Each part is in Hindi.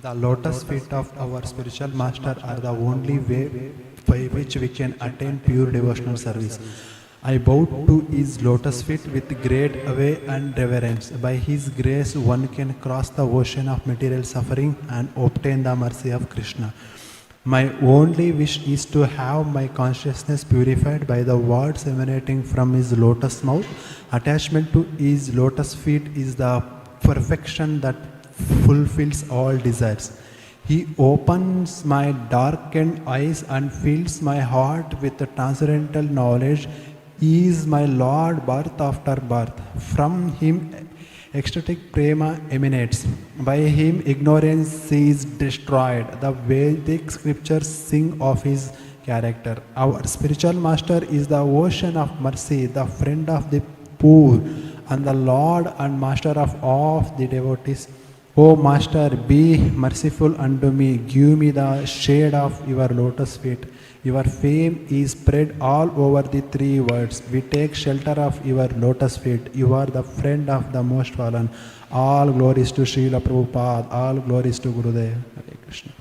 The lotus feet of our spiritual master are the only way by which we can attain pure devotional service. I bow to his lotus feet with great awe and reverence. By his grace, one can cross the ocean of material suffering and obtain the mercy of Krishna. My only wish is to have my consciousness purified by the words emanating from his lotus mouth. Attachment to his lotus feet is the perfection that fulfills all desires. He opens my darkened eyes and fills my heart with transcendental knowledge. He is my Lord birth after birth. From him ecstatic prema emanates. By him ignorance is destroyed. The Vedic scriptures sing of his character. Our spiritual master is the ocean of mercy, the friend of the poor, and the Lord and master of all the devotees. O Master, be merciful unto me. Give me the shade of your lotus feet. Your fame is spread all over the three worlds. We take shelter of your lotus feet. You are the friend of the most fallen. All glories to Srila Prabhupada. All glories to Gurudev. Hare Krishna.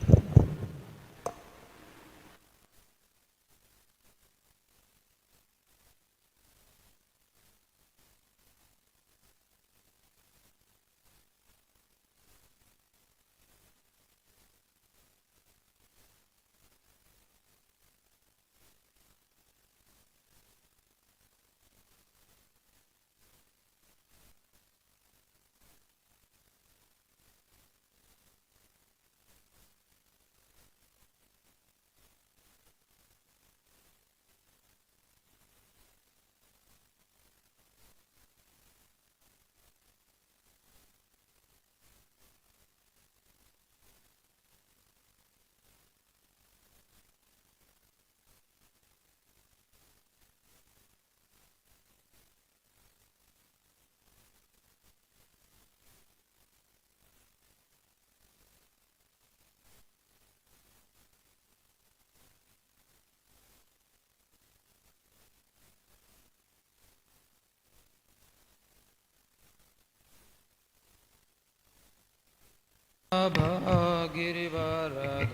Girivardhari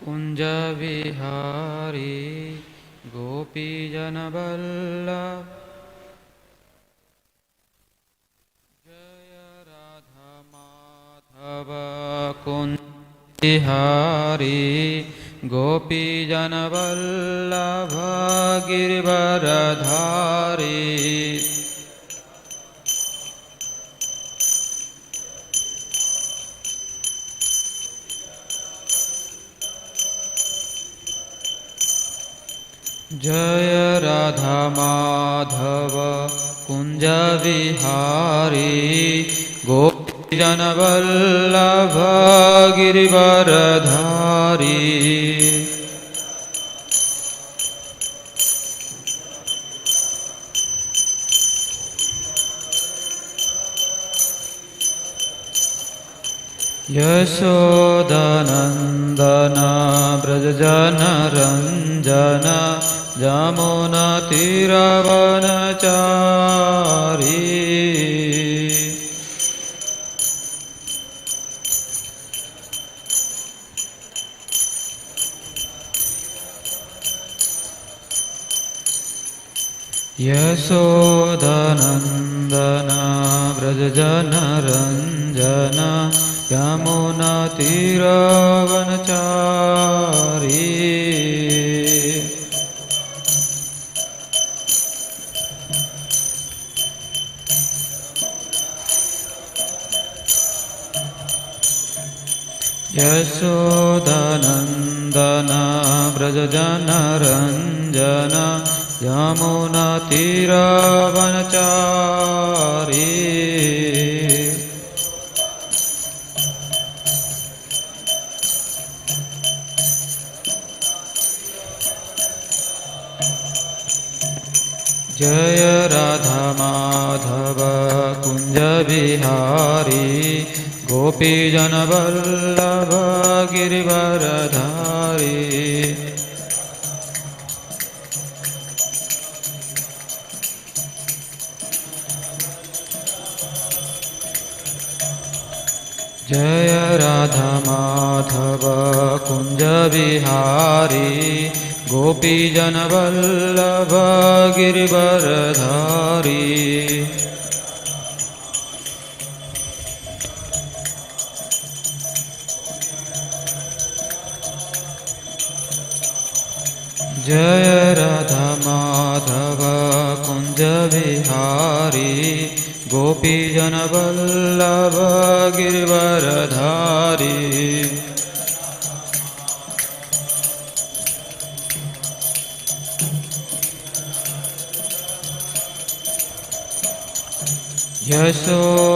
कुंज विहारी गोपीजनवल्लभ जय राधा माधव कुंज विहारी गोपीजनवल्लभ गिरिवरधारी जय राधा माधव कुंज विहारी गोपीजनवल्लभ गिरिवरधारी यशोदनन्दन व्रजजनरञ्जन जमुनतीरवनचारी यशोदनन्दन व्रजजनरञ्जन यमुनातीरवनचारी यशोदनन्दन व्रजजनरञ्जन यमुनातीरवनचारी जय राधा माधव कुंज विहारी गोपीजनवल्लभ गिरिवरधारी जय राधा माधव कुंज बिहारी गोपीजन वल्लभ गिरिवरधारी। जय राधा माधव कुंज बिहारी गोपीजन वल्लभ गिरिवरधारी।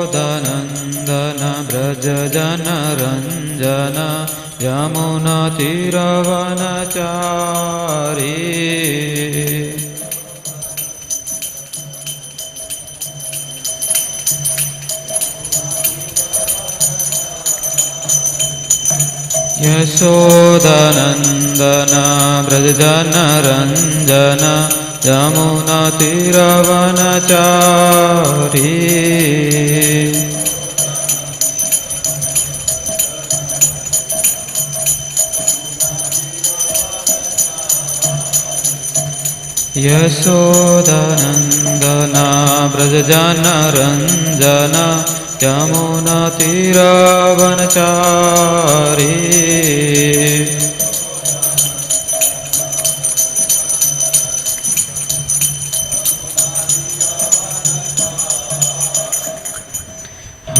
यशोदनन्दन व्रज जनरञ्जन यमुना तीरवनचारी। यशोदनन्दन व्रज जनरञ्जन यमुना तीरवनचारी। यशोदनन्दन व्रज जनरञ्जन यमुना तीरवनचारी।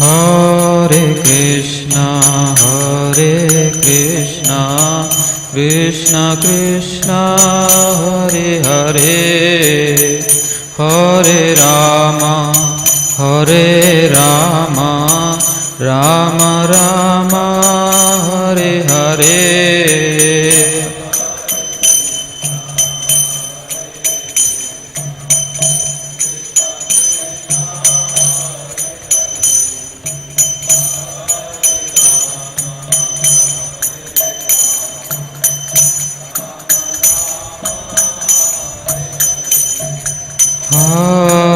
हरे कृष्णा कृष्ण कृष्ण हरे हरे हरे राम राम राम हरे हरे।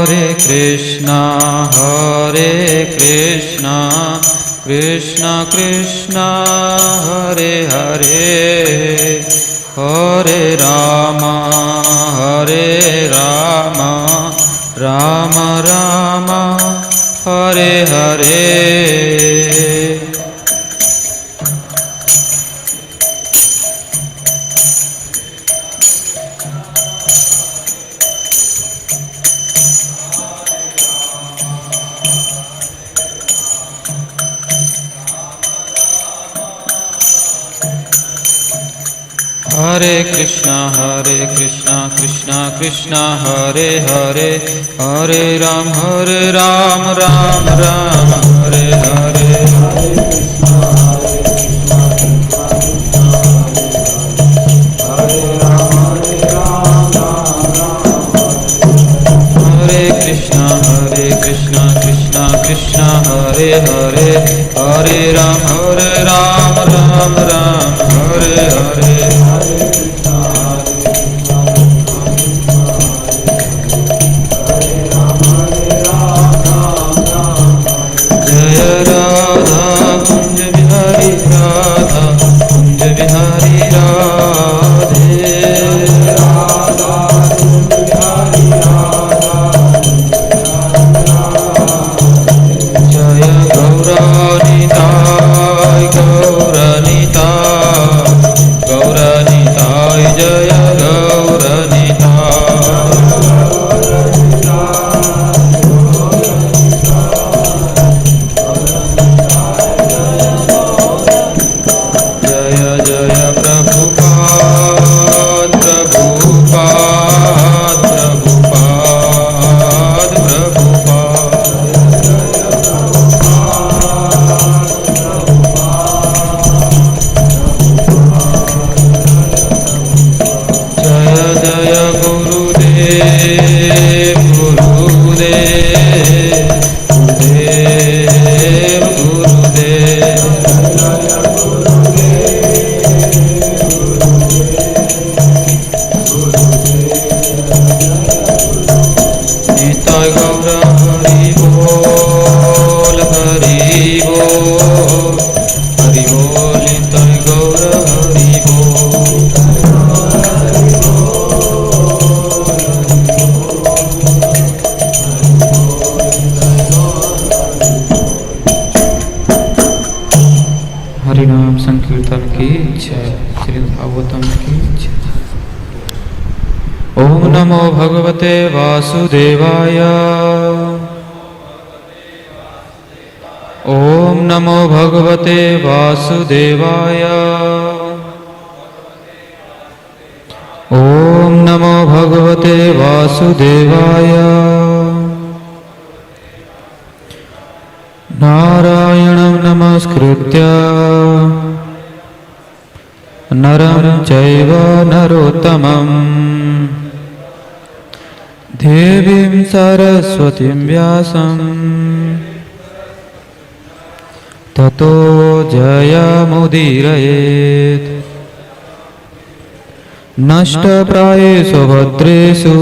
हरे कृष्णा कृष्ण कृष्ण हरे हरे हरे राम राम राम हरे हरे। हरे कृष्णा कृष्णा कृष्ण हरे हरे हरे राम राम राम हरे हरे। हरे कृष्णा कृष्णा कृष्ण हरे हरे हरे राम राम राम हरे हरे। जय राधा कुंज बिहारी राधा कुंज बिहारी राधे। जय गौरानिताय गौरानिताय हरिनाम संकीर्तन की जय, श्री भागवतम की जय। ओम नमो भगवते वासुदेवाय। ओम नमो भगवते वासुदेवाय। ओम नमो भगवते वासुदेवाय। नारायणं नमस्कृत्य नरं चैव नरोत्तमं देवीं सरस्वतीं व्यासं ततो जयमुदीरयेत्। नष्टप्रायेषु भद्रेषु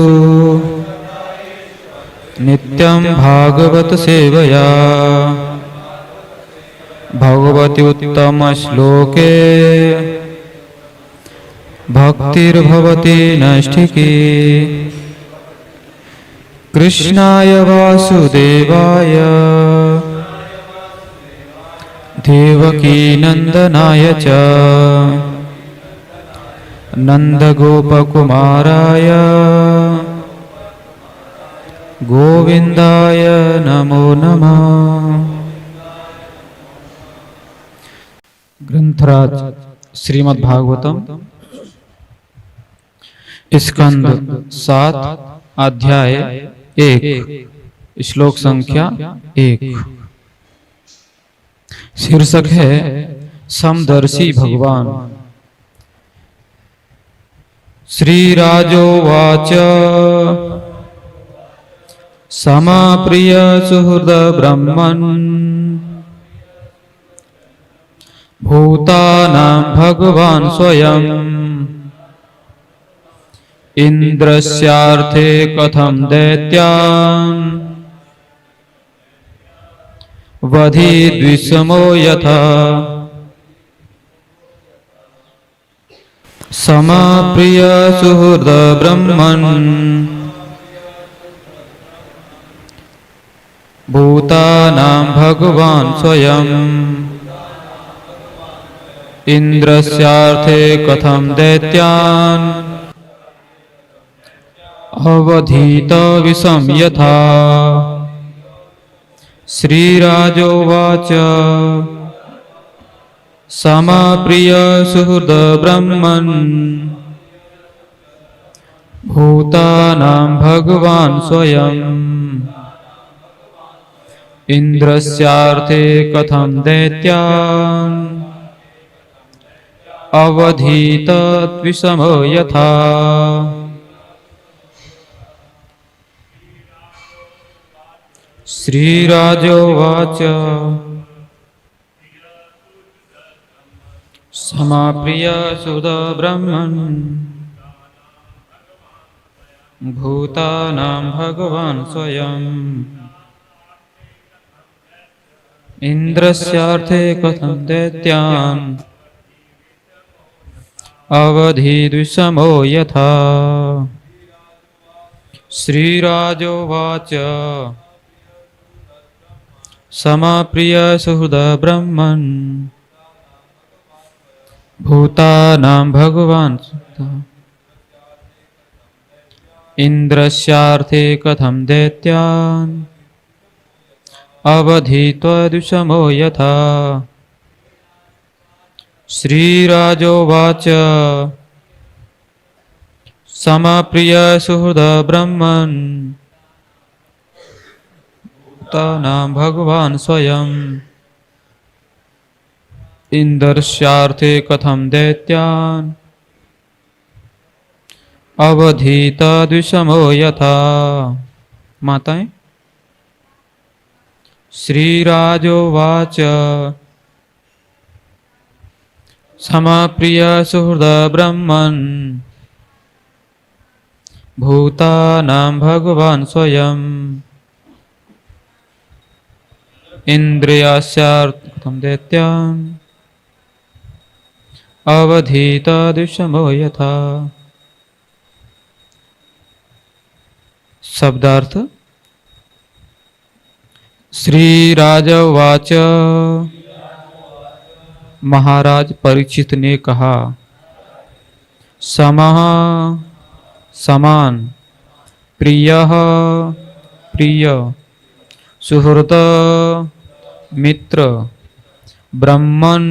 नित्यं भागवत सेवया भगवति उत्तमश्लोके भक्तिर्भवति नैष्ठिकी। कृष्णाय वासुदेवाय देवकीनन्दनाय च नन्दगोपकुमाराय गोविंदाय नमो नमः। ग्रंथराज श्रीमद् भागवतम स्कंद 7 अध्याय 1 श्लोक संख्या 1। शीर्षक है समदर्शी भगवान। श्रीराजोवाच समाप्रिय सुहृद ब्रह्मन् भूतानां भगवान् स्वयं इंद्रस्यार्थे कथं दैत्यान् वधीद्विषमो यथा। समाप्रिय सुहृद ब्रह्मन् भूतानां भगवान् स्वयं इंद्रस्यार्थे कथं दैत्यान् अवधीत विषम यथा। श्रीराजोवाच समाप्रिय सुहृद ब्रह्मन् भूतानां भगवान् स्वयं इंद्रस्यार्थे कथं दैत्यान् अवधीत विषमो यथा। श्रीराजोवाच समाप्रिय सुहृद ब्रह्मन् भूतानां भगवान् स्वयं इंद्रस्यार्थे कथं दैत्यान् अवधीद्विषमो यथा। श्रीराजोवाच समाप्रिय सुहृद ब्रह्मन् भूतानां भगवान् इंद्रस्यार्थे कथं दैत्यान् अवधीत्वद्विषमो यथा। श्रीराजोवाच समाप्रिय सुहृद ब्रह्मन् भूतानां भगवान् स्वयं इंद्रस्यार्थे कथं दैत्यान् अवधीतद्विषमो यथा। माताएं। श्रीराजोवाच समाप्रिय सुहृद ब्रह्मन् भूतानां भगवान् स्वयं इंद्रियास्यार्थे कथं दैत्यान् अवधीतद्विषमो यथा। शब्दार्थ। श्रीराजोवाच महाराज परीक्षित ने कहा, समः समान, प्रियः प्रिय, सुहृद मित्र, ब्राह्मण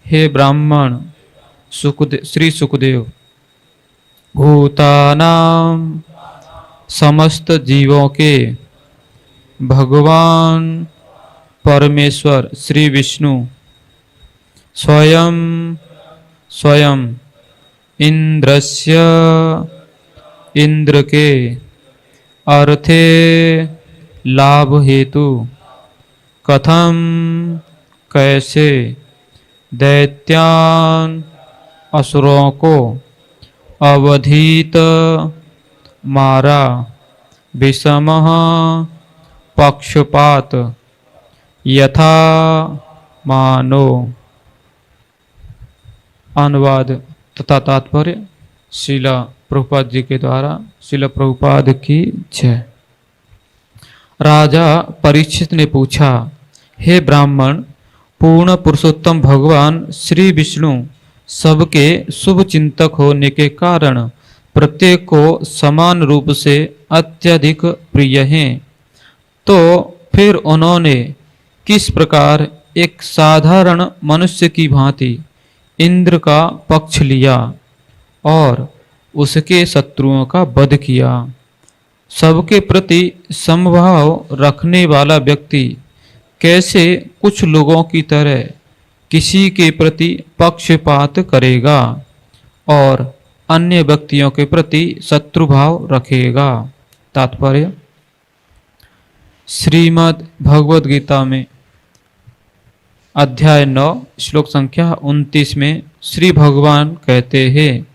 हे ब्राह्मण, श्री सुखदेव, भूतानां समस्त जीवों के भगवान परमेश्वर श्री विष्णु स्वयं स्वयं इंद्रस्य इंद्र के अर्थे लाभ हेतु कथम कैसे दैत्यान असुरों को अवधीत मारा, विषमः पक्षपात यथा मानो। अनुवाद तथा तात्पर्य श्रील प्रभुपाद जी के द्वारा। श्रील प्रभुपाद की जय। राजा परीक्षित ने पूछा, हे ब्राह्मण, पूर्ण पुरुषोत्तम भगवान श्री विष्णु सबके शुभ चिंतक होने के कारण प्रत्येक को समान रूप से अत्यधिक प्रिय हैं, तो फिर उन्होंने किस प्रकार एक साधारण मनुष्य की भांति इंद्र का पक्ष लिया और उसके शत्रुओं का वध किया। सबके प्रति समभाव रखने वाला व्यक्ति कैसे कुछ लोगों की तरह किसी के प्रति पक्षपात करेगा और अन्य व्यक्तियों के प्रति शत्रुभाव रखेगा। तात्पर्य, श्रीमद् भगवद गीता में अध्याय 9 श्लोक संख्या 29 में श्री भगवान कहते हैं,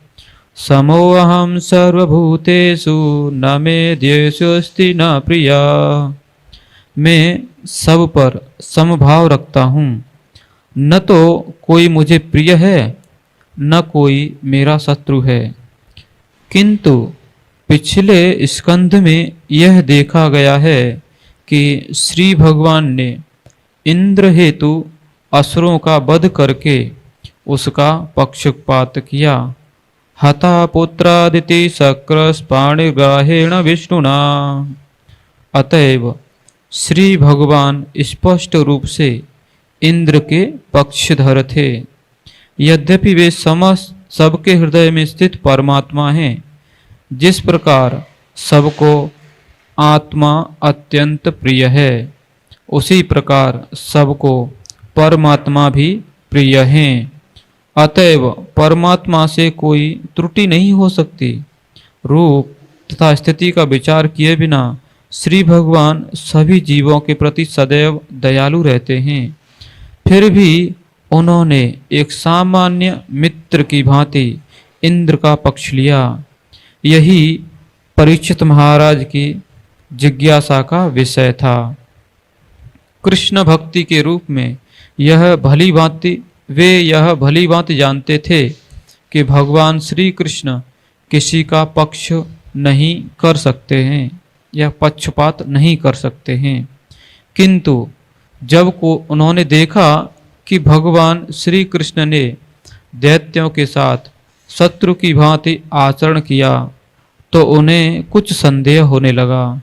समोऽहं सर्वभूतेषु न मे द्वेषोऽस्ति न प्रिया। मैं सब पर समभाव रखता हूँ, न तो कोई मुझे प्रिय है न कोई मेरा शत्रु है। किंतु पिछले स्कंध में यह देखा गया है कि श्री भगवान ने इंद्र हेतु असुरों का वध करके उसका पक्षपात किया। हता पुत्रादिति शक्रस्पाणिग्राहेण विष्णुना। अतएव श्री भगवान स्पष्ट रूप से इंद्र के पक्षधर थे। यद्यपि वे समस्त सबके हृदय में स्थित परमात्मा हैं, जिस प्रकार सबको आत्मा अत्यंत प्रिय है, उसी प्रकार सबको परमात्मा भी प्रिय हैं। अतएव परमात्मा से कोई त्रुटि नहीं हो सकती। रूप तथा स्थिति का विचार किए बिना श्री भगवान सभी जीवों के प्रति सदैव दयालु रहते हैं। फिर भी उन्होंने एक सामान्य मित्र की भांति इंद्र का पक्ष लिया। यही परीक्षित महाराज की जिज्ञासा का विषय था। कृष्ण भक्ति के रूप में यह भली भांति जानते थे कि भगवान श्री कृष्ण किसी का पक्ष नहीं कर सकते हैं या पक्षपात नहीं कर सकते हैं। किंतु जब को उन्होंने देखा कि भगवान श्री कृष्ण ने दैत्यों के साथ शत्रु की भांति आचरण किया, तो उन्हें कुछ संदेह होने लगा।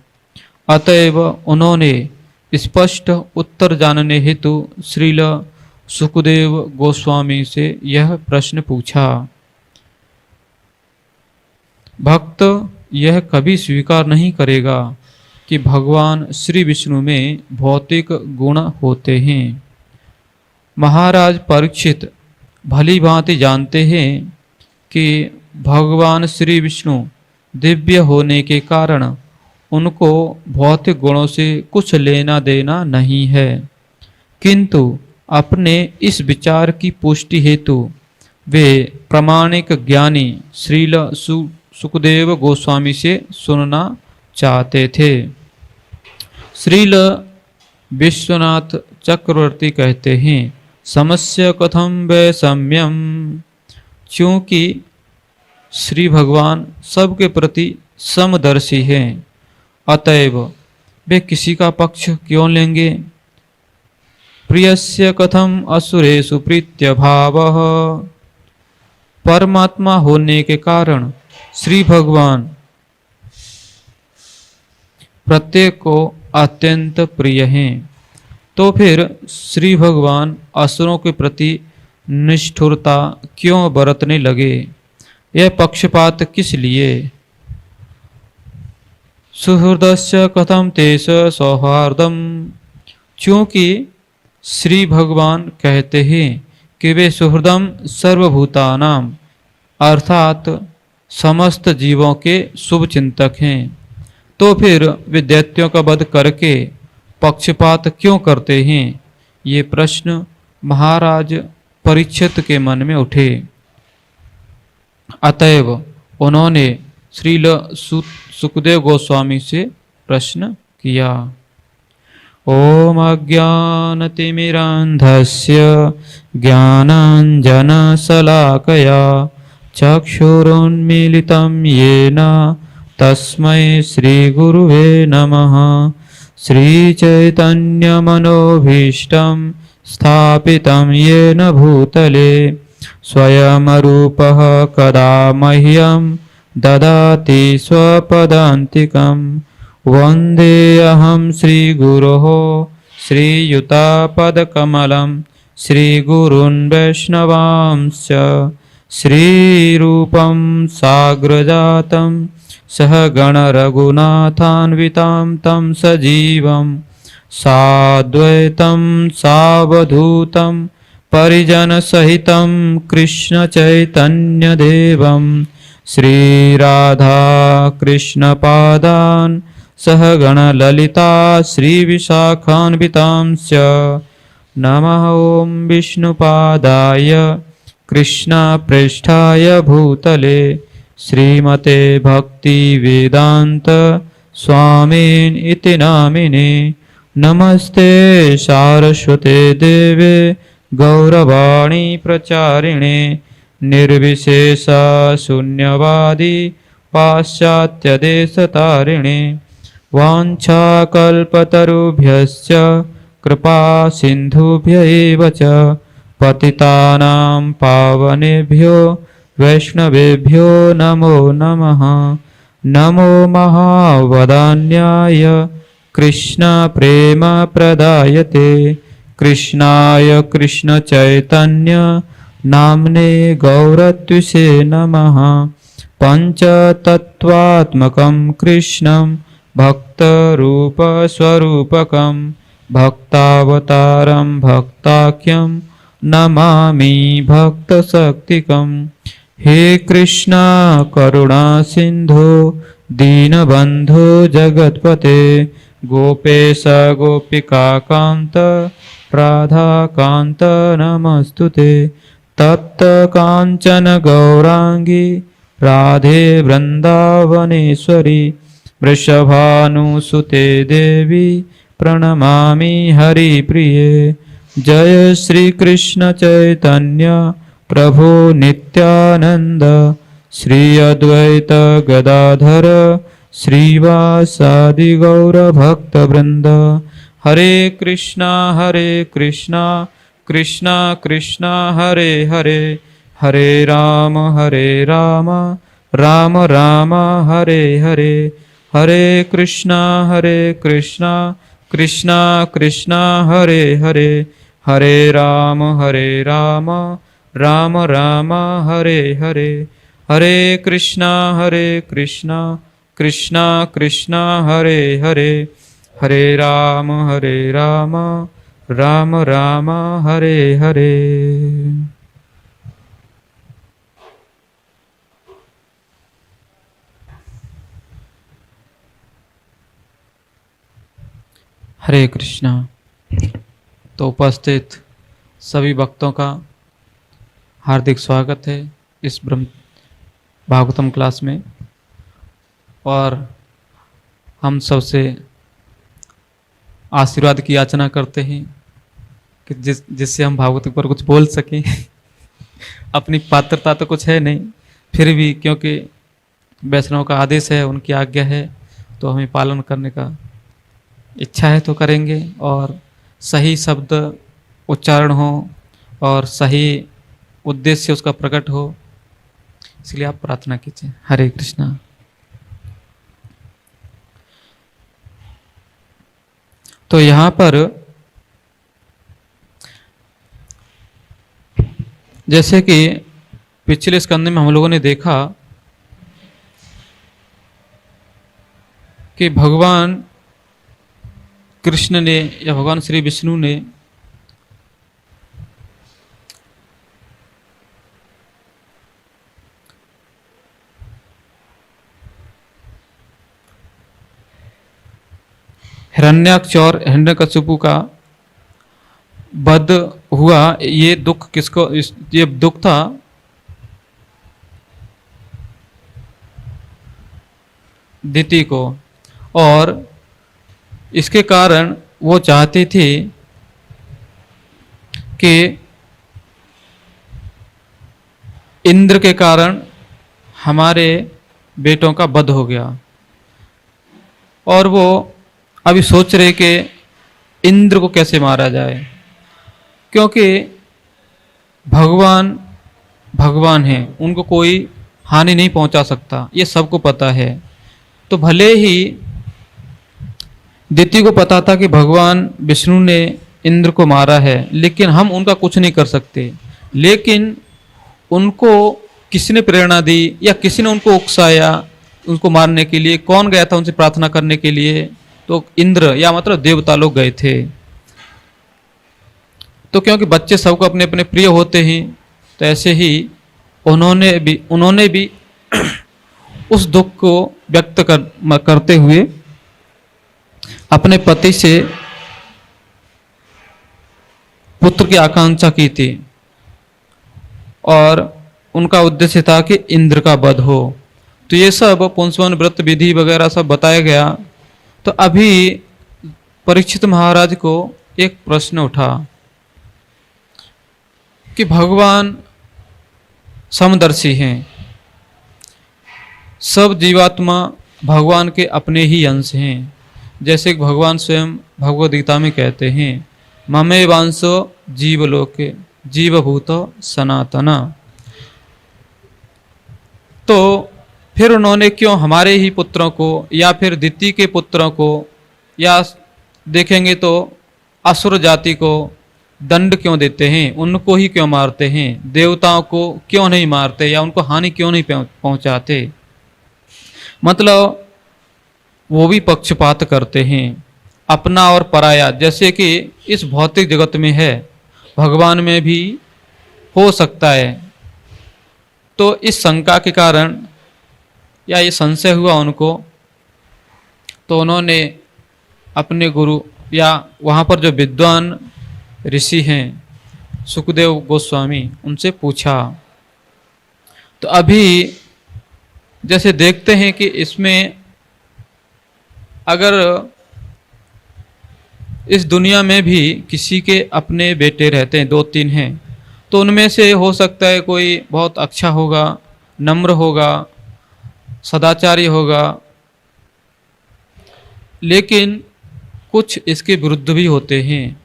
अतएव उन्होंने स्पष्ट उत्तर जानने हेतु श्रील सुखदेव गोस्वामी से यह प्रश्न पूछा। भक्त यह कभी स्वीकार नहीं करेगा कि भगवान श्री विष्णु में भौतिक गुण होते हैं। महाराज परीक्षित भली भांति जानते हैं कि भगवान श्री विष्णु दिव्य होने के कारण उनको भौतिक गुणों से कुछ लेना देना नहीं है। किंतु अपने इस विचार की पुष्टि हेतु वे प्रामाणिक ज्ञानी श्रील सुखदेव गोस्वामी से सुनना चाहते थे। श्रील विश्वनाथ चक्रवर्ती कहते हैं, समस्य कथम वैषम्यम। क्योंकि श्री भगवान सबके प्रति समदर्शी हैं, अतएव वे किसी का पक्ष क्यों लेंगे। प्रियस्य कथम असुरेषु प्रीत्य भावः। परमात्मा होने के कारण श्री भगवान प्रत्येक को अत्यंत प्रिय हैं, तो फिर श्री भगवान असुरों के प्रति निष्ठुरता क्यों बरतने लगे? यह पक्षपात किस लिए? सुहृदस्य कथम तेष सौहार्दम। क्योंकि श्री भगवान कहते हैं कि वे सुहृदम सर्वभूतानाम अर्थात समस्त जीवों के शुभ चिंतक हैं, तो फिर वे दैत्यों का वध करके पक्षपात क्यों करते हैं? ये प्रश्न महाराज परीक्षित के मन में उठे। अतएव उन्होंने श्रील सुखदेव गोस्वामी से प्रश्न किया। ओम अज्ञानतिमिरान्धस्य ज्ञानाञ्जनशलाकया चक्षुरुन्मीलितं येन तस्मै श्रीगुरुवे नमः। श्रीचैतन्यमनोभीष्टं स्थापितं येन भूतले स्वयंरूपः कदा मह्यं ददाति स्वपदान्तिकं। वन्देऽहं श्रीगुरोः श्रीयुतापदकमलं श्रीगुरून् वैष्णवांश्च। श्रीरूपं साग्रजातं सहगणरघुनाथान्वितं तं सजीवं साद्वैतं सावधूतं परिजनसहितं कृष्णचैतन्यदेवं श्रीराधाकृष्णपादान् सहगणललिता श्रीविशाखान्वितांश्च। नमः ॐ विष्णुपादाय कृष्णप्रेष्ठाय भूतले श्रीमते भक्तिवेदान्त स्वामिन् इति नामिने। नमस्ते सारस्वते देवे गौरवाणी प्रचारिणे निर्विशेष शून्यवादी पाश्चात्यदेशतारिणे। वाञ्छाकल्पतरुभ्यश्च कृपा सिन्धुभ्य एव च पतितानां पावनेभ्यो वैष्णवेभ्यो नमो नमः। नमो महावदान्याय कृष्णप्रेमप्रदायते कृष्णाय कृष्णचैतन्य नाम्ने गौरत्विषे नमः। पञ्चतत्त्वात्मकं कृष्णं भक्तरूपस्वरूपकं भक्तावतारं भक्ताख्यं नमामि भक्तशक्तिकं। हे कृष्णा करुणा सिन्धो दीनबन्धो जगत्पते गोपेश गोपिकान्त राधाकान्त नमस्तुते। तप्त काञ्चन गौरांगी राधे वृन्दावनेश्वरी वृषभानुसुते देवी प्रणमामि हरिप्रिये। जय श्री कृष्ण चैतन्य प्रभु नित्यानंद श्री अद्वैत गदाधर श्रीवासादि गौर भक्त वृंद। हरे कृष्णा कृष्णा कृष्णा हरे हरे हरे राम राम राम हरे हरे। हरे कृष्णा कृष्णा कृष्णा हरे हरे हरे राम राम राम हरे हरे। हरे कृष्णा कृष्णा कृष्णा हरे हरे हरे राम राम राम हरे हरे। हरे कृष्णा। तो उपस्थित सभी भक्तों का हार्दिक स्वागत है इस ब्रह्म भागवतम क्लास में। और हम सबसे आशीर्वाद की याचना करते हैं कि जिससे हम भागवत पर कुछ बोल सकें। अपनी पात्रता तो कुछ है नहीं, फिर भी क्योंकि वैष्णव का आदेश है, उनकी आज्ञा है, तो हमें पालन करने का इच्छा है तो करेंगे। और सही शब्द उच्चारण हो और सही उद्देश्य उसका प्रकट हो, इसलिए आप प्रार्थना कीजिए। हरे कृष्णा। तो यहाँ पर जैसे कि पिछले स्कंद में हम लोगों ने देखा कि भगवान कृष्ण ने या भगवान श्री विष्णु ने हिरण्याक्ष और हिरण्यकशिपु का वध हुआ। ये दुख किसको, ये दुख था दिति को, और इसके कारण वो चाहती थी कि इंद्र के कारण हमारे बेटों का वध हो गया, और वो अभी सोच रहे कि इंद्र को कैसे मारा जाए, क्योंकि भगवान भगवान हैं, उनको कोई हानि नहीं पहुंचा सकता, ये सबको पता है। तो भले ही दिति को पता था कि भगवान विष्णु ने इंद्र को मारा है, लेकिन हम उनका कुछ नहीं कर सकते। लेकिन उनको किसने प्रेरणा दी या किसी ने उनको उकसाया उनको मारने के लिए? कौन गया था उनसे प्रार्थना करने के लिए? तो इंद्र या मतलब देवता लोग गए थे। तो क्योंकि बच्चे सबको अपने अपने प्रिय होते हैं, तो ऐसे ही उन्होंने भी उस दुख को व्यक्त करते हुए अपने पति से पुत्र की आकांक्षा की थी, और उनका उद्देश्य था कि इंद्र का वध हो। तो ये सब पुंसवन व्रत विधि वगैरह सब बताया गया। तो अभी परीक्षित महाराज को एक प्रश्न उठा कि भगवान समदर्शी हैं, सब जीवात्मा भगवान के अपने ही अंश हैं। जैसे कि भगवान स्वयं भगवद गीता में कहते हैं, ममे वांसो जीवलोके जीवभूत सनातना। तो फिर उन्होंने क्यों हमारे ही पुत्रों को या फिर दिति के पुत्रों को, या देखेंगे तो असुर जाति को दंड क्यों देते हैं, उनको ही क्यों मारते हैं, देवताओं को क्यों नहीं मारते या उनको हानि क्यों नहीं पहुंचाते? मतलब वो भी पक्षपात करते हैं, अपना और पराया। जैसे कि इस भौतिक जगत में है, भगवान में भी हो सकता है। तो इस शंका के कारण या ये संशय हुआ उनको, तो उन्होंने अपने गुरु या वहाँ पर जो विद्वान ऋषि हैं सुखदेव गोस्वामी, उनसे पूछा। तो अभी जैसे देखते हैं कि इसमें अगर इस दुनिया में भी किसी के अपने बेटे रहते हैं, 2-3 हैं, तो उनमें से हो सकता है कोई बहुत अच्छा होगा, नम्र होगा, सदाचारी होगा, लेकिन कुछ इसके विरुद्ध भी होते हैं,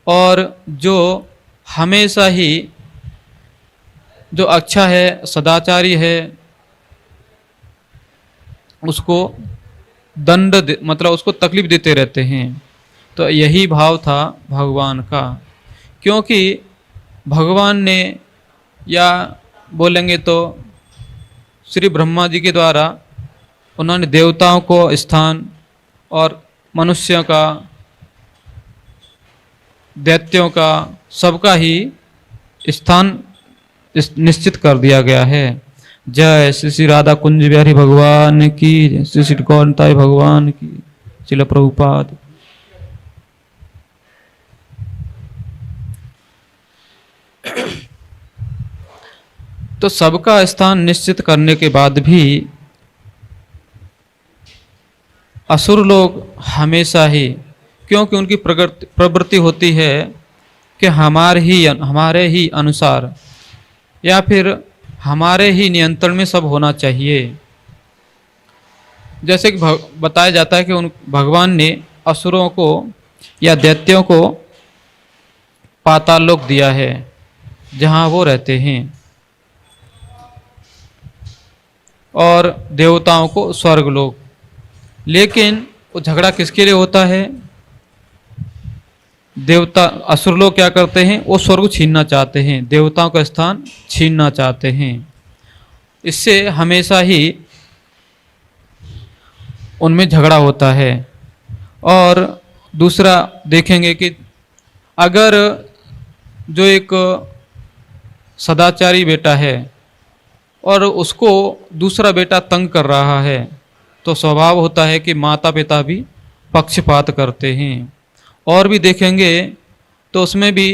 और जो हमेशा ही जो अच्छा है, सदाचारी है, उसको मतलब उसको तकलीफ देते रहते हैं। तो यही भाव था भगवान का, क्योंकि भगवान ने, या बोलेंगे तो श्री ब्रह्मा जी के द्वारा उन्होंने देवताओं को स्थान और मनुष्यों का, दैत्यों का, सबका ही स्थान निश्चित कर दिया गया है। जय श्री श्री राधा कुंज बिहारी भगवान की, जय श्री श्री गौरताई भगवान की, श्रील प्रभुपाद। तो सबका स्थान निश्चित करने के बाद भी असुर लोग हमेशा ही, क्योंकि उनकी प्रवृत्ति होती है कि हमारे ही अनुसार या फिर हमारे ही नियंत्रण में सब होना चाहिए। जैसे कि बताया जाता है कि उन भगवान ने असुरों को या दैत्यों को पाताल लोक दिया है जहाँ वो रहते हैं, और देवताओं को स्वर्ग लोक। लेकिन वो झगड़ा किसके लिए होता है? देवता असुर लोग क्या करते हैं? वो स्वर्ग छीनना चाहते हैं, देवताओं का स्थान छीनना चाहते हैं। इससे हमेशा ही उनमें झगड़ा होता है। और दूसरा देखेंगे कि अगर जो एक सदाचारी बेटा है और उसको दूसरा बेटा तंग कर रहा है, तो स्वभाव होता है कि माता पिता भी पक्षपात करते हैं। और भी देखेंगे तो उसमें भी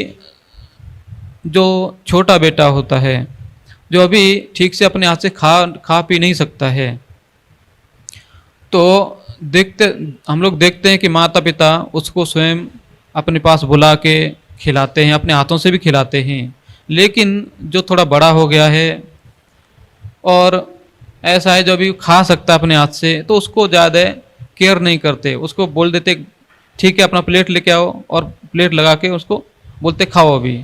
जो छोटा बेटा होता है, जो अभी ठीक से अपने हाथ से खा पी नहीं सकता है, तो हम लोग देखते हैं कि माता पिता उसको स्वयं अपने पास बुला के खिलाते हैं, अपने हाथों से भी खिलाते हैं। लेकिन जो थोड़ा बड़ा हो गया है और ऐसा है जो अभी खा सकता है अपने हाथ से, तो उसको ज़्यादा केयर नहीं करते, उसको बोल देते ठीक है अपना प्लेट लेके आओ, और प्लेट लगा के उसको बोलते खाओ अभी।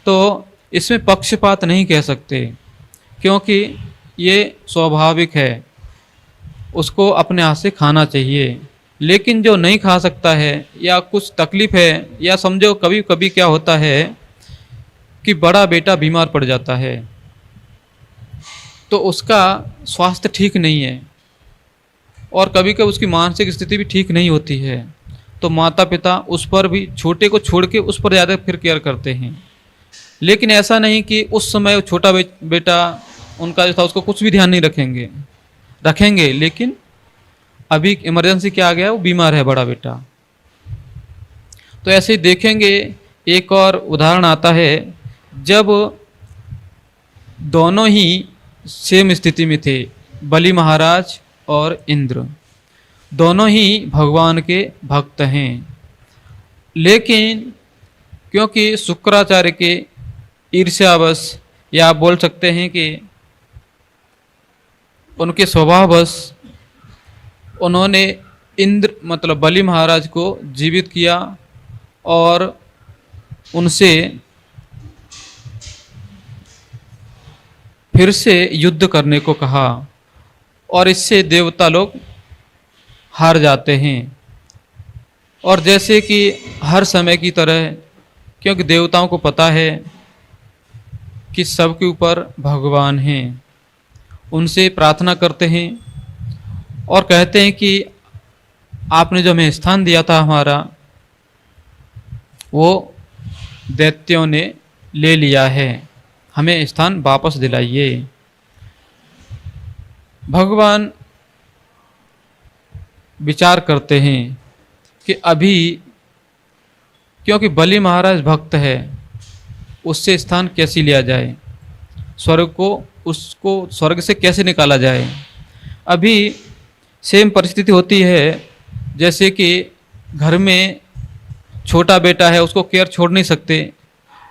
तो इसमें पक्षपात नहीं कह सकते, क्योंकि ये स्वाभाविक है, उसको अपने हाथ से खाना चाहिए। लेकिन जो नहीं खा सकता है या कुछ तकलीफ है, या समझो कभी कभी क्या होता है कि बड़ा बेटा बीमार पड़ जाता है, तो उसका स्वास्थ्य ठीक नहीं है और कभी कभी उसकी मानसिक स्थिति भी ठीक नहीं होती है, तो माता पिता उस पर भी, छोटे को छोड़ के उस पर ज़्यादा फिर केयर करते हैं। लेकिन ऐसा नहीं कि उस समय छोटा बेटा उनका जो था उसको कुछ भी ध्यान नहीं रखेंगे, लेकिन अभी इमरजेंसी क्या आ गया, वो बीमार है बड़ा बेटा। तो ऐसे ही देखेंगे एक और उदाहरण आता है, जब दोनों ही सेम स्थिति में थे, बलि महाराज और इंद्र, दोनों ही भगवान के भक्त हैं। लेकिन क्योंकि शुक्राचार्य के ईर्ष्यावश, या आप बोल सकते हैं कि उनके स्वभाववश, उन्होंने इंद्र मतलब बलि महाराज को जीवित किया और उनसे फिर से युद्ध करने को कहा, और इससे देवता लोग हार जाते हैं। और जैसे कि हर समय की तरह, क्योंकि देवताओं को पता है कि सबके ऊपर भगवान हैं, उनसे प्रार्थना करते हैं और कहते हैं कि आपने जो हमें स्थान दिया था हमारा, वो दैत्यों ने ले लिया है, हमें स्थान वापस दिलाइए। भगवान विचार करते हैं कि अभी, क्योंकि बलि महाराज भक्त है, उससे स्थान कैसे लिया जाए, उसको स्वर्ग से कैसे निकाला जाए। अभी सेम परिस्थिति होती है, जैसे कि घर में छोटा बेटा है, उसको केयर छोड़ नहीं सकते,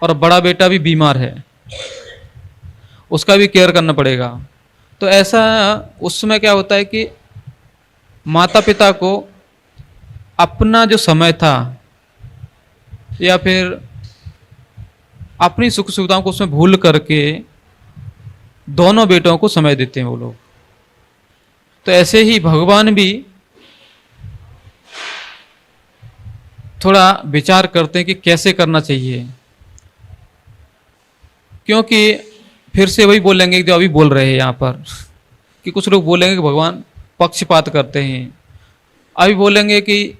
और बड़ा बेटा भी बीमार है, उसका भी केयर करना पड़ेगा। तो ऐसा उस समय क्या होता है कि माता पिता को अपना जो समय था या फिर अपनी सुख सुविधाओं को उसमें भूल करके दोनों बेटों को समय देते हैं वो लोग। तो ऐसे ही भगवान भी थोड़ा विचार करते हैं कि कैसे करना चाहिए, क्योंकि फिर से वही बोलेंगे जो अभी बोल रहे हैं यहाँ पर, कि कुछ लोग बोलेंगे कि भगवान पक्षपात करते हैं। अभी बोलेंगे कि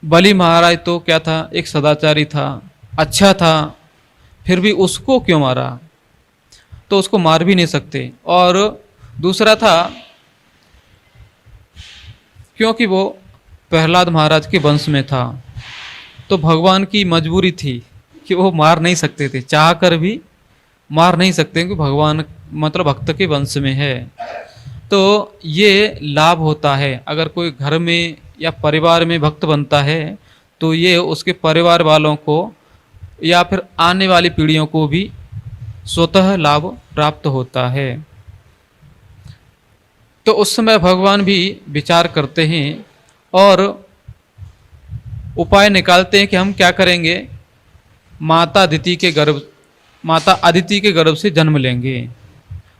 बलि महाराज तो क्या था, एक सदाचारी था, अच्छा था, फिर भी उसको क्यों मारा, तो उसको मार भी नहीं सकते। और दूसरा था क्योंकि वो प्रहलाद महाराज के वंश में था, तो भगवान की मजबूरी थी कि वो मार नहीं सकते थे, चाह कर भी मार नहीं सकते, क्योंकि भगवान मतलब भक्त के वंश में है। तो ये लाभ होता है, अगर कोई घर में या परिवार में भक्त बनता है, तो ये उसके परिवार वालों को या फिर आने वाली पीढ़ियों को भी स्वतः लाभ प्राप्त होता है। तो उस समय भगवान भी विचार करते हैं और उपाय निकालते हैं कि हम क्या करेंगे। माता अदिति के गर्भ से जन्म लेंगे।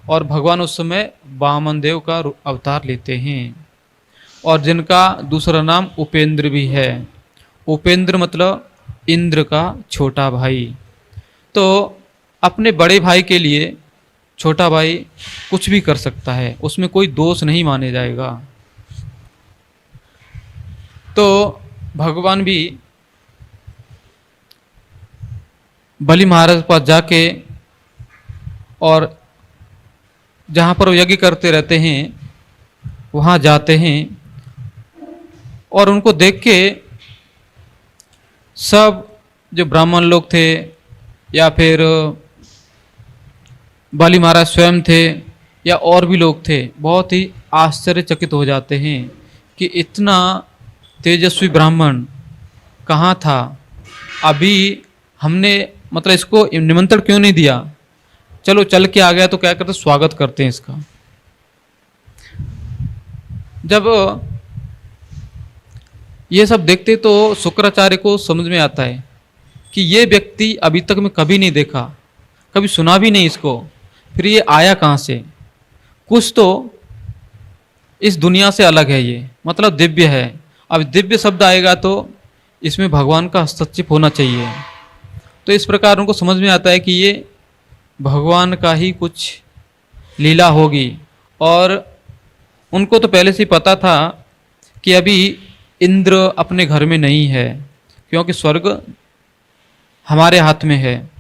और भगवान उस समय वामन देव का अवतार लेते हैं, और जिनका दूसरा नाम उपेंद्र भी है। उपेंद्र मतलब इंद्र का छोटा भाई। तो अपने बड़े भाई के लिए छोटा भाई कुछ भी कर सकता है, उसमें कोई दोष नहीं माने जाएगा। तो भगवान भी बलि महाराज के पास जाके, और जहाँ पर वो यज्ञ करते रहते हैं वहाँ जाते हैं, और उनको देख के सब जो ब्राह्मण लोग थे या फिर बलि महाराज स्वयं थे या और भी लोग थे, बहुत ही आश्चर्यचकित हो जाते हैं कि इतना तेजस्वी ब्राह्मण कहाँ था। अभी हमने मतलब इसको निमंत्रण क्यों नहीं दिया, चलो चल के आ गया तो क्या करते, स्वागत करते हैं इसका। जब ये सब देखते तो शुक्राचार्य को समझ में आता है कि ये व्यक्ति अभी तक मैं कभी नहीं देखा, कभी सुना भी नहीं इसको, फिर ये आया कहाँ से। कुछ तो इस दुनिया से अलग है, ये मतलब दिव्य है। अब दिव्य शब्द आएगा तो इसमें भगवान का हस्तक्षेप होना चाहिए। तो इस प्रकार उनको समझ में आता है कि ये भगवान का ही कुछ लीला होगी। और उनको तो पहले से ही पता था कि अभी इंद्र अपने घर में नहीं है, क्योंकि स्वर्ग हमारे हाथ में है।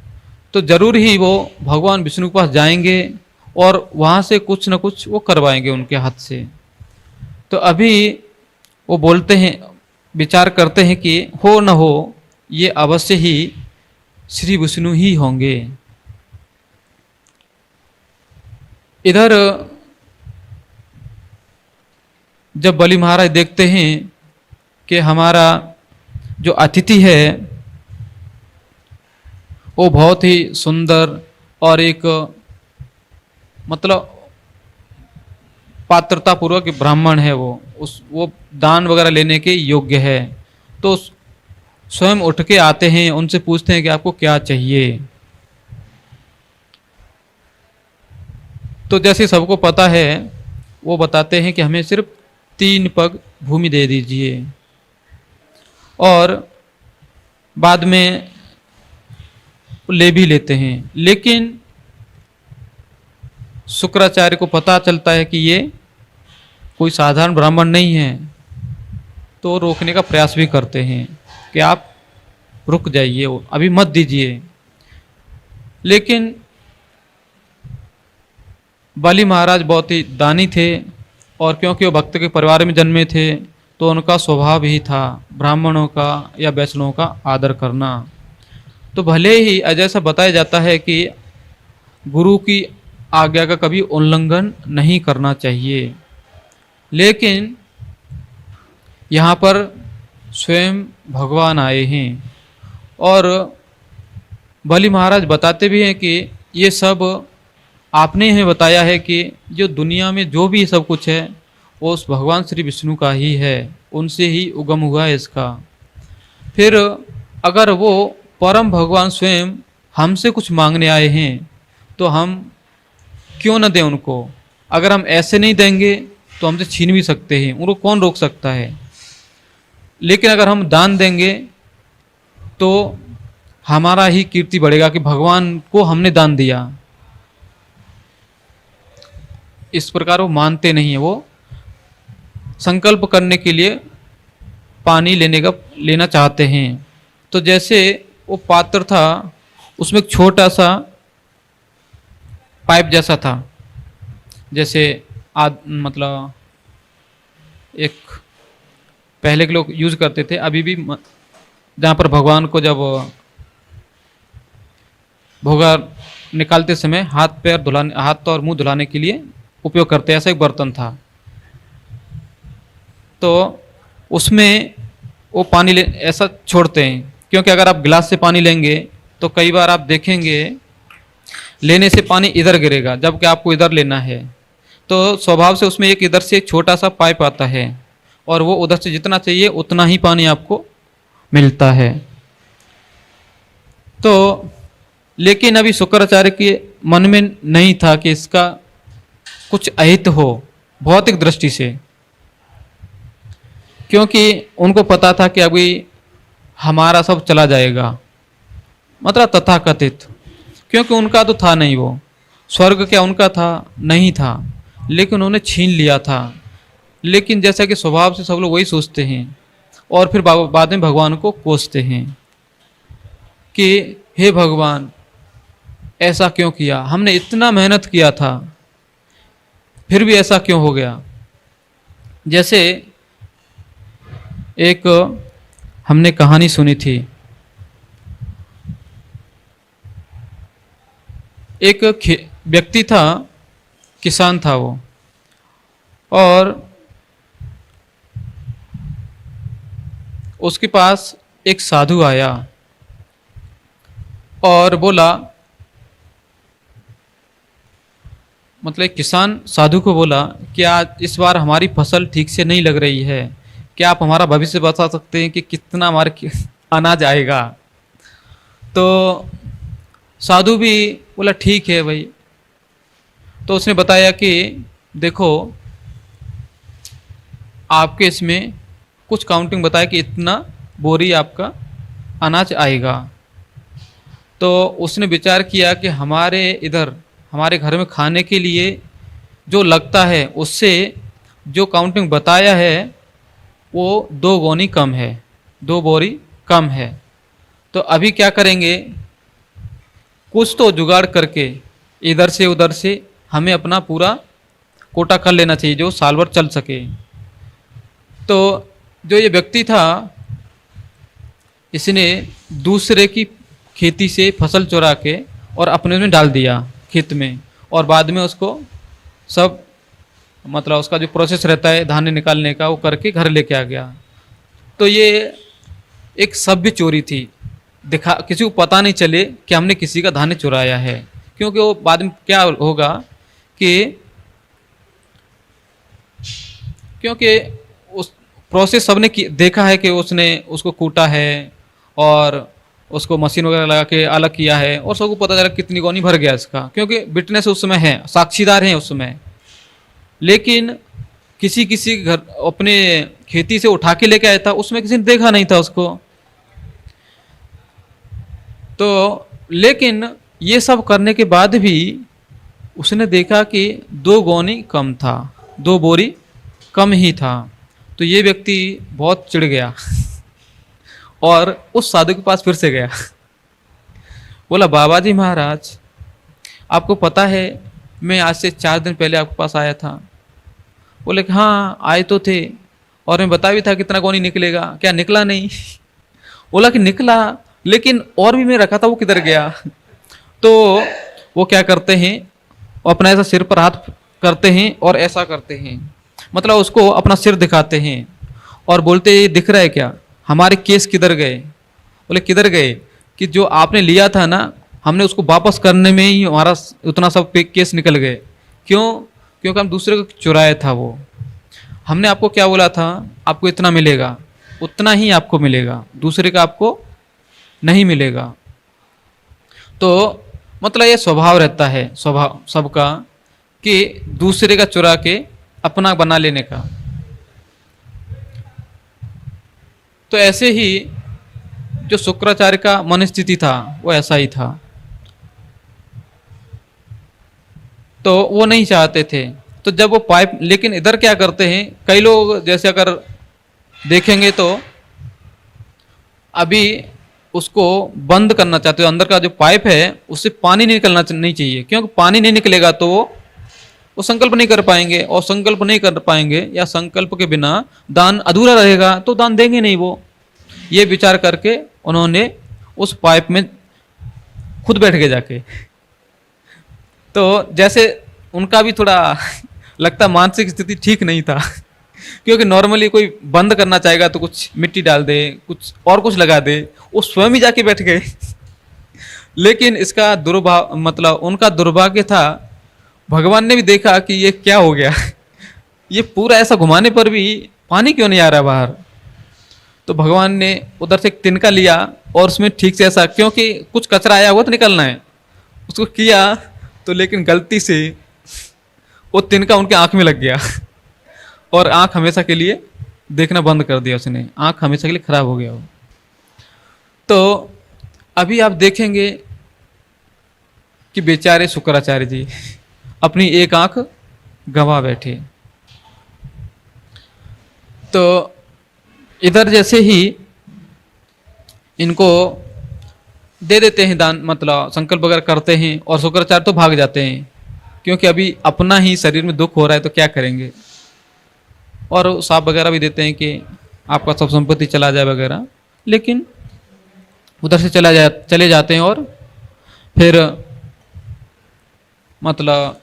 तो जरूर ही वो भगवान विष्णु के पास जाएंगे और वहाँ से कुछ न कुछ वो करवाएंगे उनके हाथ से। तो अभी वो बोलते हैं, विचार करते हैं कि हो न हो ये अवश्य ही श्री विष्णु ही होंगे। इधर जब बलि महाराज देखते हैं कि हमारा जो अतिथि है वो बहुत ही सुंदर और एक मतलब पात्रता पूर्वक ब्राह्मण है, वो दान वगैरह लेने के योग्य है, तो स्वयं उठ के आते हैं, उनसे पूछते हैं कि आपको क्या चाहिए। तो जैसे सबको पता है वो बताते हैं कि हमें सिर्फ 3 पग भूमि दे दीजिए। और बाद में ले भी लेते हैं, लेकिन शुक्राचार्य को पता चलता है कि ये कोई साधारण ब्राह्मण नहीं है, तो रोकने का प्रयास भी करते हैं कि आप रुक जाइए, अभी मत दीजिए। लेकिन बलि महाराज बहुत ही दानी थे, और क्योंकि वो भक्त के परिवार में जन्मे थे तो उनका स्वभाव ही था ब्राह्मणों का या वैष्णवों का आदर करना। तो भले ही जैसा बताया जाता है कि गुरु की आज्ञा का कभी उल्लंघन नहीं करना चाहिए, लेकिन यहाँ पर स्वयं भगवान आए हैं। और बलि महाराज बताते भी हैं कि ये सब आपने हमें बताया है कि जो दुनिया में जो भी सब कुछ है वो उस भगवान श्री विष्णु का ही है, उनसे ही उगम हुआ है इसका। फिर अगर वो परम भगवान स्वयं हमसे कुछ मांगने आए हैं तो हम क्यों न दें उनको। अगर हम ऐसे नहीं देंगे तो हमसे छीन भी सकते हैं, उनको कौन रोक सकता है। लेकिन अगर हम दान देंगे तो हमारा ही कीर्ति बढ़ेगा कि भगवान को हमने दान दिया। इस प्रकार वो मानते नहीं है, वो संकल्प करने के लिए पानी लेना चाहते हैं। तो जैसे वो पात्र था उसमें एक छोटा सा पाइप जैसा था, जैसे मतलब एक पहले के लोग यूज करते थे, अभी भी जहाँ पर भगवान को जब भोगा निकालते समय हाथ और मुंह धुलाने के लिए उपयोग करते, ऐसा एक बर्तन था। तो उसमें वो पानी ऐसा छोड़ते हैं, क्योंकि अगर आप गिलास से पानी लेंगे तो कई बार आप देखेंगे लेने से पानी इधर गिरेगा जबकि आपको इधर लेना है। तो स्वभाव से उसमें एक इधर से एक छोटा सा पाइप आता है और वो उधर से जितना चाहिए उतना ही पानी आपको मिलता है। तो लेकिन अभी शुक्राचार्य के मन में नहीं था कि इसका कुछ अहित हो भौतिक दृष्टि से, क्योंकि उनको पता था कि अभी हमारा सब चला जाएगा, मतलब तथाकथित, क्योंकि उनका तो था नहीं, वो स्वर्ग क्या उनका था नहीं था, लेकिन उन्होंने छीन लिया था। लेकिन जैसा कि स्वभाव से सब लोग वही सोचते हैं और फिर बाद में भगवान को कोसते हैं कि हे भगवान ऐसा क्यों किया, हमने इतना मेहनत किया था फिर भी ऐसा क्यों हो गया। जैसे एक हमने कहानी सुनी थी, एक व्यक्ति था, किसान था वो, और उसके पास एक साधु आया और बोला, मतलब एक किसान साधु को बोला कि आज इस बार हमारी फसल ठीक से नहीं लग रही है, क्या आप हमारा भविष्य बता सकते हैं कि कितना हमारे अनाज आएगा। तो साधु भी बोला ठीक है भाई। तो उसने बताया कि देखो आपके इसमें कुछ काउंटिंग बताया कि इतना बोरी आपका अनाज आएगा। तो उसने विचार किया कि हमारे इधर हमारे घर में खाने के लिए जो लगता है उससे जो काउंटिंग बताया है वो 2 गोनी कम है, 2 बोरी कम है। तो अभी क्या करेंगे, कुछ तो जुगाड़ करके इधर से उधर से हमें अपना पूरा कोटा कर लेना चाहिए जो साल भर चल सके। तो जो ये व्यक्ति था इसने दूसरे की खेती से फसल चुरा के और अपने में डाल दिया खेत में, और बाद में उसको सब मतलब उसका जो प्रोसेस रहता है धान्य निकालने का वो करके घर लेके आ गया। तो ये एक सभ्य चोरी थी, दिखा किसी को पता नहीं चले कि हमने किसी का धान्य चुराया है, क्योंकि वो बाद में क्या होगा कि क्योंकि उस प्रोसेस सबने देखा है कि उसने उसको कूटा है और उसको मशीन वगैरह लगा के अलग किया है, और सबको पता चला कितनी गोनी भर गया इसका, क्योंकि विटनेस उस समय है, साक्षीदार हैं उस समय। लेकिन किसी किसी घर अपने खेती से उठा के लेके आया था, उसमें किसी ने देखा नहीं था उसको। तो लेकिन ये सब करने के बाद भी उसने देखा कि 2 गोनी कम था, 2 बोरी कम ही था। तो ये व्यक्ति बहुत चिढ़ गया और उस साधु के पास फिर से गया। बोला बाबा जी महाराज आपको पता है मैं आज से 4 दिन पहले आपके पास आया था। बोले कि हाँ आए तो थे, और मैं बता भी था कितना गोनी निकलेगा, क्या निकला नहीं। बोला कि निकला, लेकिन और भी मैं रखा था वो किधर गया। तो वो क्या करते हैं, अपना ऐसा सिर पर हाथ करते हैं और ऐसा करते हैं, मतलब उसको अपना सिर दिखाते हैं और बोलते ये दिख रहा है क्या, हमारे केस किधर गए। बोले किधर गए, कि जो आपने लिया था ना हमने उसको वापस करने में ही हमारा उतना सब केस निकल गए। क्यों, क्योंकि हम दूसरे को चुराया था। वो हमने आपको क्या बोला था, आपको इतना मिलेगा, उतना ही आपको मिलेगा, दूसरे का आपको नहीं मिलेगा। तो मतलब ये स्वभाव रहता है स्वभाव सबका कि दूसरे का चुरा के अपना बना लेने का। तो ऐसे ही जो शुक्राचार्य का मन स्थिति था वो ऐसा ही था। तो वो नहीं चाहते थे। तो जब वो पाइप, लेकिन इधर क्या करते हैं कई लोग, जैसे अगर देखेंगे तो अभी उसको बंद करना चाहते हो, अंदर का जो पाइप है उससे पानी नहीं निकलना नहीं चाहिए, क्योंकि पानी नहीं निकलेगा तो वो संकल्प नहीं कर पाएंगे, और संकल्प नहीं कर पाएंगे या संकल्प के बिना दान अधूरा रहेगा तो दान देंगे नहीं वो। ये विचार करके उन्होंने उस पाइप में खुद बैठ गए जाके। तो जैसे उनका भी थोड़ा लगता मानसिक स्थिति ठीक नहीं था, क्योंकि नॉर्मली कोई बंद करना चाहेगा तो कुछ मिट्टी डाल दे, कुछ और कुछ लगा दे, वो स्वयं ही जाके बैठ गए। लेकिन इसका दुर्भाग्य, मतलब उनका दुर्भाग्य था, भगवान ने भी देखा कि ये क्या हो गया, ये पूरा ऐसा घुमाने पर भी पानी क्यों नहीं आ रहा बाहर। तो तो भगवान ने उधर से एक तिनका लिया और उसमें ठीक से ऐसा, क्योंकि कुछ कचरा आया हुआ तो निकलना है, उसको किया तो लेकिन गलती से वो तिनका उनके आंख में लग गया और आंख हमेशा के लिए देखना बंद कर दिया उसने, आंख हमेशा के लिए खराब हो गया वो। तो अभी आप देखेंगे कि बेचारे शुक्राचार्य जी अपनी एक आंख गंवा बैठे। तो इधर जैसे ही इनको दे देते हैं दान, मतलब संकल्प वगैरह करते हैं, और शुक्राचार्य तो भाग जाते हैं, क्योंकि अभी अपना ही शरीर में दुख हो रहा है तो क्या करेंगे। और साफ वगैरह भी देते हैं कि आपका सब संपत्ति चला जाए वगैरह, लेकिन उधर से चले जाते हैं और फिर मतलब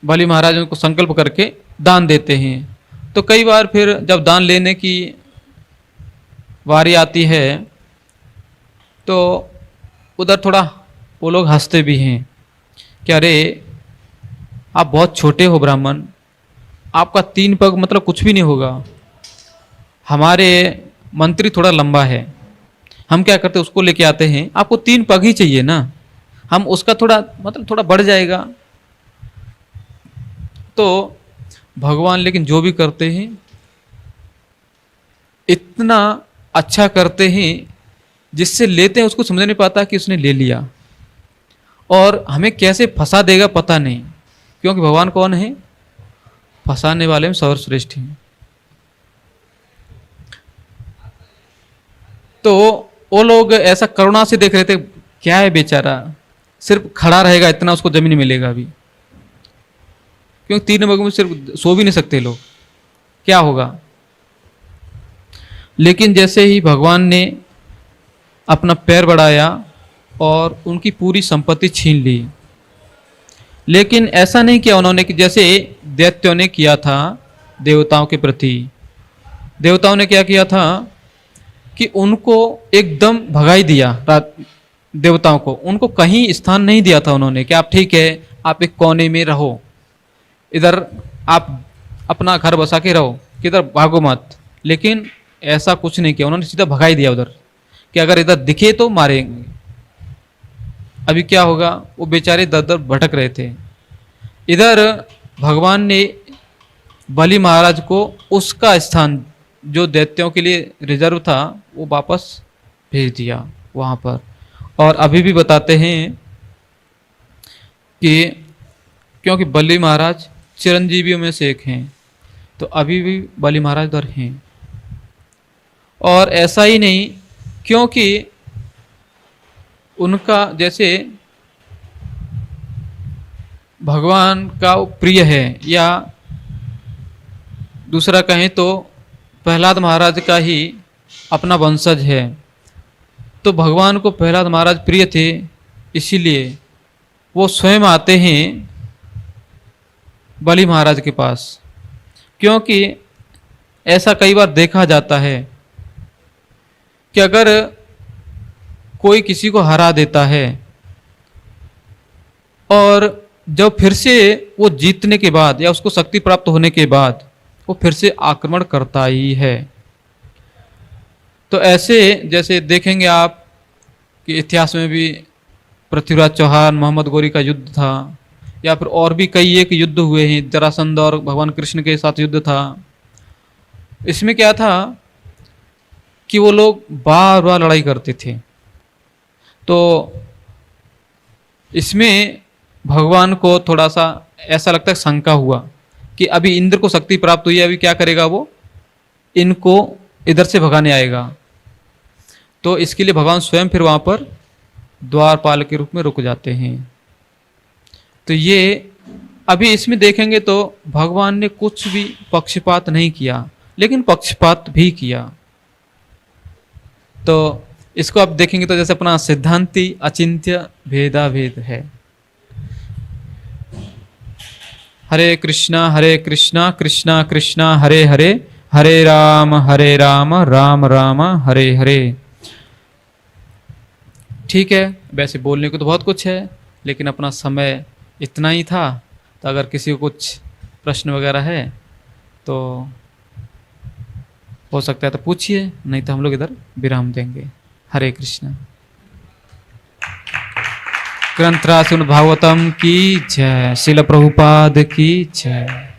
बलि महाराज उनको संकल्प करके दान देते हैं। तो कई बार फिर जब दान लेने की वारी आती है तो उधर थोड़ा वो लोग हंसते भी हैं कि अरे आप बहुत छोटे हो ब्राह्मण, आपका 3 पग मतलब कुछ भी नहीं होगा, हमारे मंत्री थोड़ा लंबा है, हम क्या करते उसको लेके आते हैं, आपको 3 पग ही चाहिए ना, हम उसका थोड़ा मतलब थोड़ा बढ़ जाएगा। तो भगवान लेकिन जो भी करते हैं इतना अच्छा करते हैं, जिससे लेते हैं उसको समझ नहीं पाता कि उसने ले लिया, और हमें कैसे फंसा देगा पता नहीं, क्योंकि भगवान कौन है, फंसाने वाले में सर्वश्रेष्ठ हैं। तो वो लोग ऐसा करुणा से देख रहे थे, क्या है बेचारा, सिर्फ खड़ा रहेगा इतना उसको जमीन मिलेगा अभी, क्योंकि 3 पग में सिर्फ सो भी नहीं सकते लोग, क्या होगा। लेकिन जैसे ही भगवान ने अपना पैर बढ़ाया और उनकी पूरी संपत्ति छीन ली, लेकिन ऐसा नहीं किया उन्होंने कि जैसे दैत्यों ने किया था देवताओं के प्रति। देवताओं ने क्या किया था कि उनको एकदम भगाई दिया, देवताओं को उनको कहीं स्थान नहीं दिया था उन्होंने कि आप ठीक है आप एक कोने में रहो, इधर आप अपना घर बसा के रहो, किधर भागो मत। लेकिन ऐसा कुछ नहीं किया, उन्होंने सीधा भगाई दिया उधर कि अगर इधर दिखे तो मारेंगे। अभी क्या होगा, वो बेचारे दर दर भटक रहे थे। इधर भगवान ने बलि महाराज को उसका स्थान जो दैत्यों के लिए रिजर्व था वो वापस भेज दिया वहाँ पर। और अभी भी बताते हैं कि क्योंकि बलि महाराज चिरंजीवियों में से एक हैं, तो अभी भी बलि महाराज उधर हैं। और ऐसा ही नहीं, क्योंकि उनका जैसे भगवान का प्रिय है, या दूसरा कहें तो प्रहलाद महाराज का ही अपना वंशज है, तो भगवान को प्रहलाद महाराज प्रिय थे, इसीलिए वो स्वयं आते हैं बलि महाराज के पास। क्योंकि ऐसा कई बार देखा जाता है कि अगर कोई किसी को हरा देता है और जब फिर से वो जीतने के बाद या उसको शक्ति प्राप्त होने के बाद वो फिर से आक्रमण करता ही है। तो ऐसे जैसे देखेंगे आप कि इतिहास में भी पृथ्वीराज चौहान मोहम्मद गौरी का युद्ध था, या फिर और भी कई एक युद्ध हुए हैं, जरासंध और भगवान कृष्ण के साथ युद्ध था। इसमें क्या था कि वो लोग बार बार लड़ाई करते थे। तो इसमें भगवान को थोड़ा सा ऐसा लगता है, शंका हुआ कि अभी इंद्र को शक्ति प्राप्त हुई है, अभी क्या करेगा वो, इनको इधर से भगाने आएगा। तो इसके लिए भगवान स्वयं फिर वहाँ पर द्वारपाल के रूप में रुक जाते हैं। तो ये अभी इसमें देखेंगे तो भगवान ने कुछ भी पक्षपात नहीं किया, लेकिन पक्षपात भी किया। तो इसको आप देखेंगे तो जैसे अपना सिद्धांति अचिंत्य भेदाभेद है। हरे कृष्णा कृष्णा कृष्णा हरे हरे, हरे राम राम राम हरे हरे। ठीक है, वैसे बोलने को तो बहुत कुछ है, लेकिन अपना समय इतना ही था। तो अगर किसी को कुछ प्रश्न वगैरह है तो हो सकता है तो पूछिए, नहीं तो हम लोग इधर विराम देंगे। हरे कृष्ण। ग्रंथराज भागवतम की जय। शिल प्रभुपाद की जय।